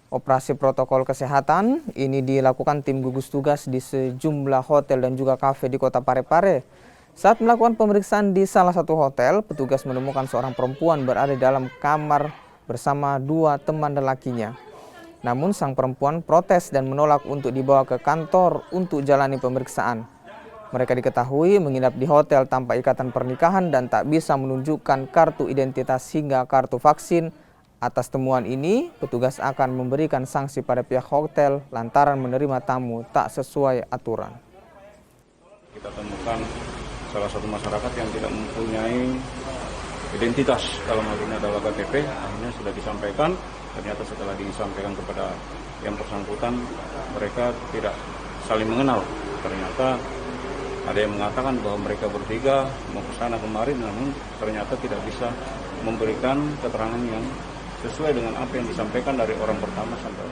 Operasi protokol kesehatan ini dilakukan tim gugus tugas di sejumlah hotel dan juga kafe di kota Parepare. Saat melakukan pemeriksaan di salah satu hotel, petugas menemukan seorang perempuan berada di dalam kamar bersama dua teman lelakinya. Namun sang perempuan protes dan menolak untuk dibawa ke kantor untuk jalani pemeriksaan. Mereka diketahui menginap di hotel tanpa ikatan pernikahan dan tak bisa menunjukkan kartu identitas hingga kartu vaksin. Atas temuan ini, petugas akan memberikan sanksi pada pihak hotel lantaran menerima tamu tak sesuai aturan. Kita temukan salah satu masyarakat yang tidak mempunyai identitas, dalam hal ini adalah KTP, akhirnya sudah disampaikan. Ternyata setelah disampaikan kepada yang bersangkutan, mereka tidak saling mengenal. Ternyata ada yang mengatakan bahwa mereka bertiga mau ke sana kemarin, namun ternyata tidak bisa memberikan keterangan yang sesuai dengan apa yang disampaikan dari orang pertama sampai